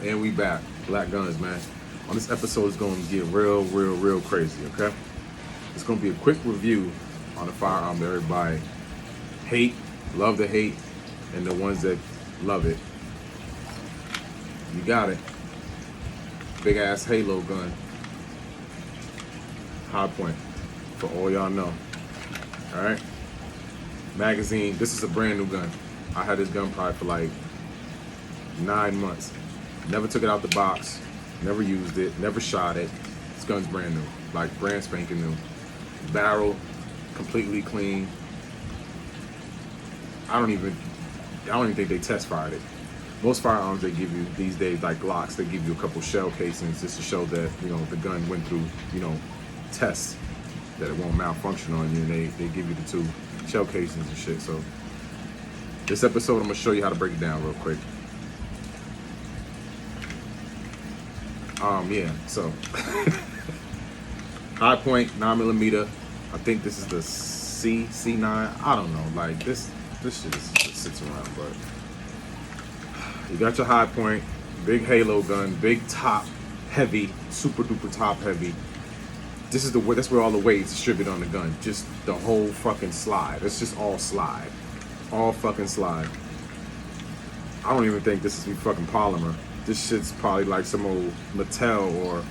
And we back. Black Guns, man. On this episode is going to get real crazy, okay? It's going to be a quick review on the firearm that everybody love to hate, and the ones that love it. You got it. Big ass Halo gun. Hipoint. For all y'all know. Alright? Magazine. This is a brand new gun. I had this gun probably for like 9 months. Never took it out the box, never used it, never shot it. This gun's brand new, like brand spanking new. Barrel, completely clean. I don't even think they test fired it. Most firearms they give you these days, like Glocks, they give you a couple shell casings just to show that, you know, the gun went through, you know, tests, that it won't malfunction on you, and they give you the 2 shell casings and shit. So this episode I'm gonna show you how to break it down real quick. Yeah, so Hipoint 9mm. I think this is the C9. I don't know. Like this shit just sits around, but you got your Hipoint, big Halo gun, big top, heavy, super duper top heavy. That's where all the weight is distributed on the gun. Just the whole fucking slide. It's just all slide, all fucking slide. I don't even think this is fucking polymer. This shit's probably like some old Mattel or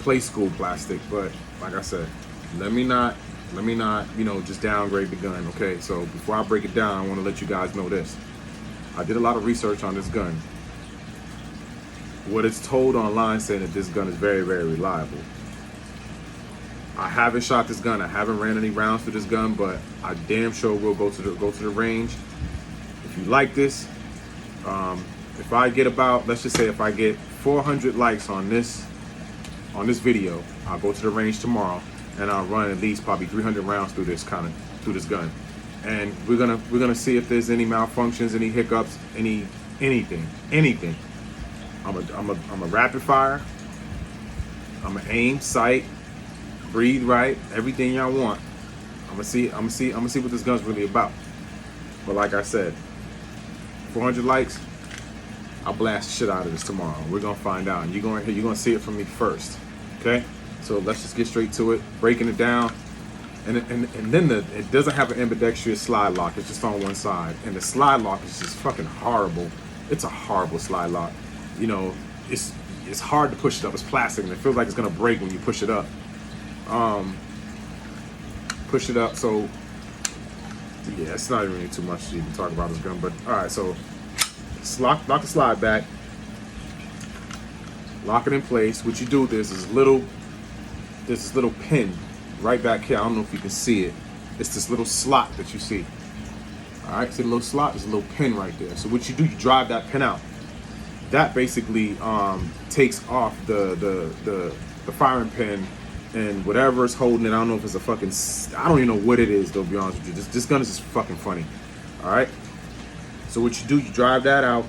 play school plastic, but like I said, let me not, you know, just downgrade the gun, okay? So before I break it down, I want to let you guys know this. I did a lot of research on this gun. What it's told online saying that this gun is very reliable. I haven't shot this gun. I haven't ran any rounds through this gun, but I damn sure will go to the range. If you like this, if I get about, let's just say if I get 400 likes on this video, I'll go to the range tomorrow and I'll run at least probably 300 rounds through this gun. And we're gonna see if there's any malfunctions, any hiccups, anything. I'm a rapid fire. I'm a aim, sight, breathe right, everything y'all want. I'm gonna see what this gun's really about. But like I said, 400 likes, I'll blast the shit out of this tomorrow. We're gonna find out, and you're gonna see it from me first. Okay? So let's just get straight to it, breaking it down. And then it doesn't have an ambidextrous slide lock. It's just on one side, and the slide lock is just fucking horrible. It's a horrible slide lock. You know, it's hard to push it up. It's plastic, and it feels like it's gonna break when you push it up. Push it up. So yeah, it's not really too much to even talk about this gun. But all right, so lock the slide back, lock it in place. What you do, there's this little pin right back here. I don't know if you can see it. It's this little slot that you see. All right, see the little slot? There's a little pin right there. So what you do, you drive that pin out. That basically takes off the firing pin and whatever is holding it. I don't know if it's a fucking, I don't even know what it is, though, to be honest with you. This gun is just fucking funny. All right. So what you do, you drive that out.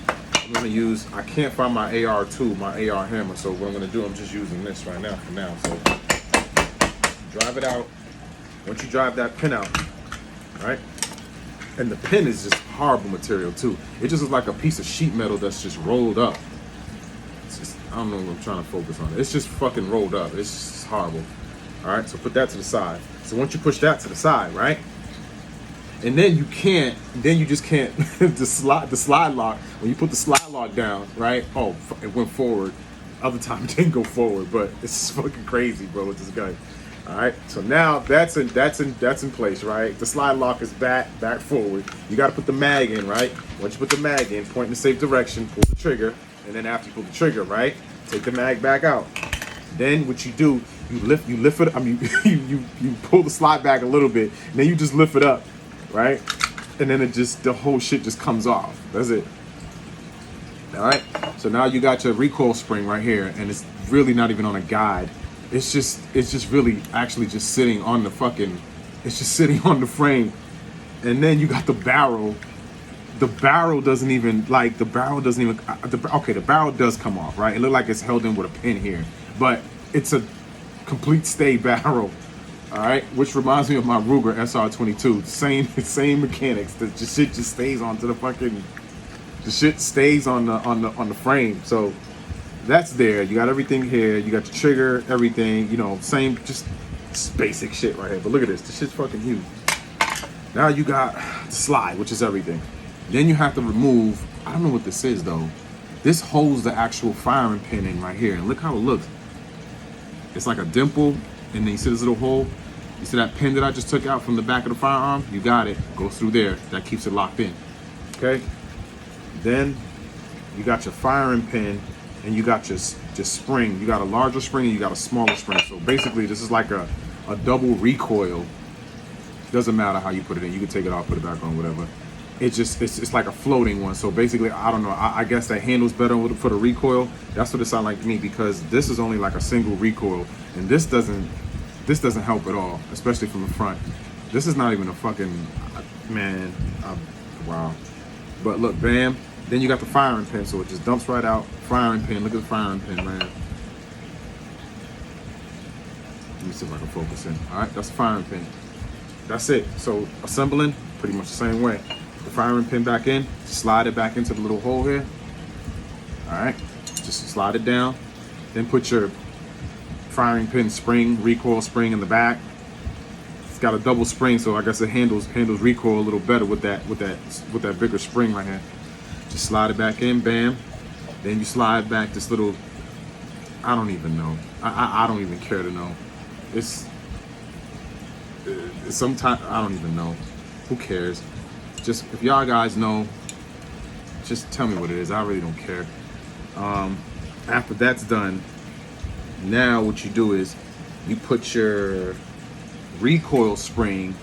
I'm gonna use, I can't find my AR2, my AR hammer, so what I'm gonna do, I'm just using this right now for now. So drive it out. Once you drive that pin out, right? And the pin is just horrible material too. It just looks like a piece of sheet metal that's just rolled up. It's just, I don't know what I'm trying to focus on. It's just fucking rolled up. It's just horrible. All right, so put that to the side. So once you push that to the side, right? And then you just can't, the slide lock, when you put the slide lock down, right? Oh, it went forward. Other time it didn't go forward, but it's fucking crazy, bro, with this gun. All right, so now that's in place, right? The slide lock is back forward. You got to put the mag in, right? Once you put the mag in, point in the safe direction, pull the trigger, and then after you pull the trigger, right, take the mag back out. Then what you do, you lift it. I mean, you pull the slide back a little bit, and then you just lift it up, right? And then the whole shit just comes off. That's it. All right. So now you got your recoil spring right here, and it's really not even on a guide. It's just really actually just sitting on the fucking, it's just sitting on the frame. And then you got the barrel. The barrel doesn't even, okay, the barrel does come off, right? It looks like it's held in with a pin here, but it's a complete stay barrel, all right? Which reminds me of my Ruger SR22. Same mechanics. The shit just stays onto the fucking, the shit stays on the frame. So that's there. You got everything here. You got your trigger, everything. You know, same, just basic shit right here. But look at this. This shit's fucking huge. Now you got the slide, which is everything. Then you have to remove. I don't know what this is though. This holds the actual firing pin in right here, and look how it looks. It's like a dimple, and then you see this little hole. You see that pin that I just took out from the back of the firearm? You got it. Goes through there. That keeps it locked in. Okay. Then you got your firing pin, and you got your spring. You got a larger spring and you got a smaller spring. So basically, this is like a double recoil. Doesn't matter how you put it in. You can take it off, put it back on, whatever. It's like a floating one. So basically, I don't know. I guess that handles better for the recoil. That's what it sounds like to me, because this is only like a single recoil, and this doesn't help at all, especially from the front. This is not even a fucking man. Wow. But look, bam. Then you got the firing pin, so it just dumps right out. Firing pin. Look at the firing pin, man. Let me see if I can focus in. All right, that's the firing pin. That's it. So assembling pretty much the same way. The firing pin back in, slide it back into the little hole here. All right, just slide it down. Then put your firing pin spring, recoil spring in the back. It's got a double spring, so I guess it handles recoil a little better with that bigger spring right here. Just slide it back in, bam. Then you slide back this little. I don't even know. I don't even care to know. It's sometimes I don't even know. Who cares? Just if y'all guys know, just tell me what it is. I really don't care. After that's done, now what you do is you put your recoil spring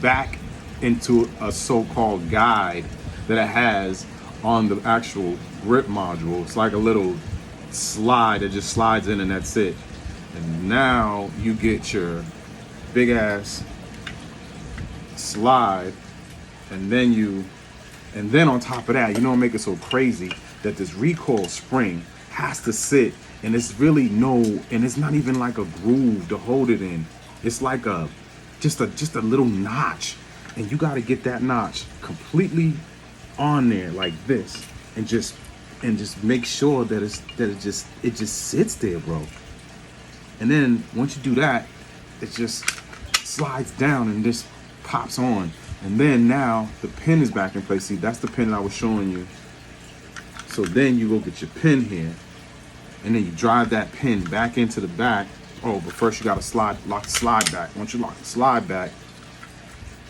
back into a so-called guide that it has on the actual grip module. It's like a little slide that just slides in, and that's it. And now you get your big ass slide, and then on top of that, you know what make it so crazy, that this recoil spring has to sit, and it's really and it's not even like a groove to hold it in. It's like just a little notch, and you got to get that notch completely on there like this, and just make sure that it just sits there, bro. And then once you do that, it just slides down and just pops on. And then now the pin is back in place. See, that's the pin that I was showing you. So then you go get your pin here, and then you drive that pin back into the back. Oh, but first you gotta lock the slide back. Once you lock the slide back,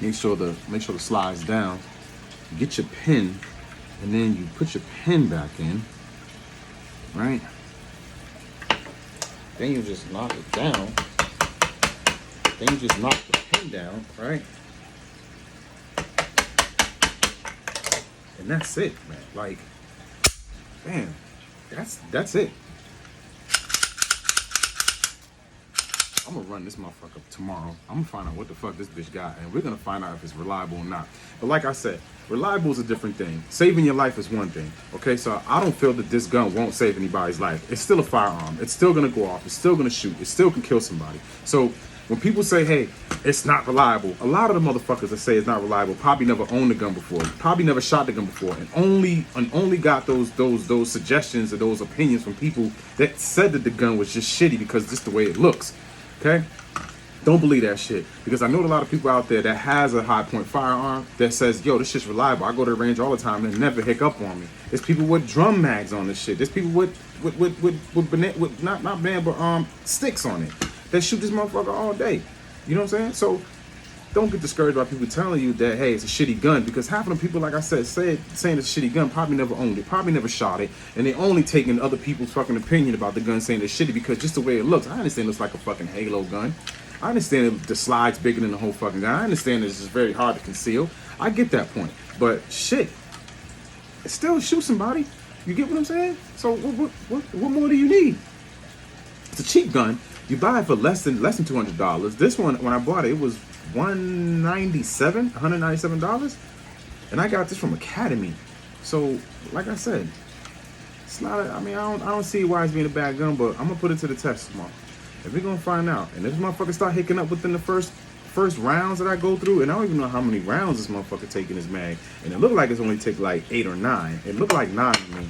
make sure the slide's down. You get your pin, and then you put your pin back in, right? Then you just knock it down. Then you just knock the pin down, right? And that's it, man. Like, man, that's it. I'm gonna run this motherfucker up tomorrow. I'm gonna find out what the fuck this bitch got, and we're gonna find out if it's reliable or not. But like I said, reliable is a different thing. Saving your life is one thing. Okay, so I don't feel that this gun won't save anybody's life. It's still a firearm. It's still gonna go off. It's still gonna shoot. It still can kill somebody. So when people say, hey, it's not reliable, a lot of the motherfuckers that say it's not reliable probably never owned a gun before, probably never shot the gun before, and only got those suggestions or those opinions from people that said that the gun was just shitty because just the way it looks. Okay? Don't believe that shit. Because I know a lot of people out there that has a high point firearm that says, yo, this shit's reliable. I go to the range all the time and it never hiccup on me. There's people with drum mags on this shit. There's people with not banana, but sticks on it that shoot this motherfucker all day. You know what I'm saying? So don't get discouraged by people telling you that, hey, it's a shitty gun, because half of them people, like I said, saying it's a shitty gun probably never owned it, probably never shot it, and they only taking other people's fucking opinion about the gun saying it's shitty because just the way it looks. I understand it looks like a fucking Halo gun. I understand the slide's bigger than the whole fucking gun. I understand it's just very hard to conceal. I get that point. But shit, it still shoots somebody. You get what I'm saying? So what more do you need? It's a cheap gun. You buy it for less than $200. This one, when I bought it, it was $197, and I got this from Academy. So, like I said, it's not. I don't see why it's being a bad gun, but I'm gonna put it to the test tomorrow, and we're gonna find out. And if this motherfucker start hicking up within the first first rounds that I go through, and I don't even know how many rounds this motherfucker taking his mag, and it looked like it's only take like 8 or 9. It looked like 9 to me.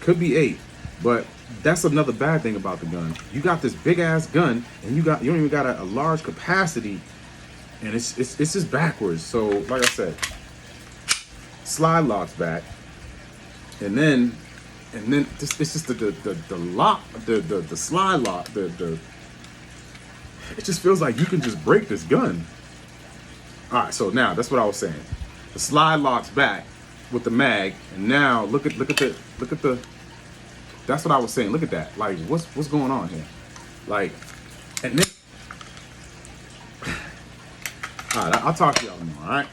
Could be 8, but that's another bad thing about the gun. You got this big ass gun, and you don't even got a large capacity, and it's just backwards. So like I said, slide locks back, and then it's just the lock, the slide lock, it just feels like you can just break this gun. All right, so now that's what I was saying. The slide locks back with the mag, and now look at the. That's what I was saying. Look at that. Like, what's going on here? Like, and then. All right, I'll talk to y'all more. All right.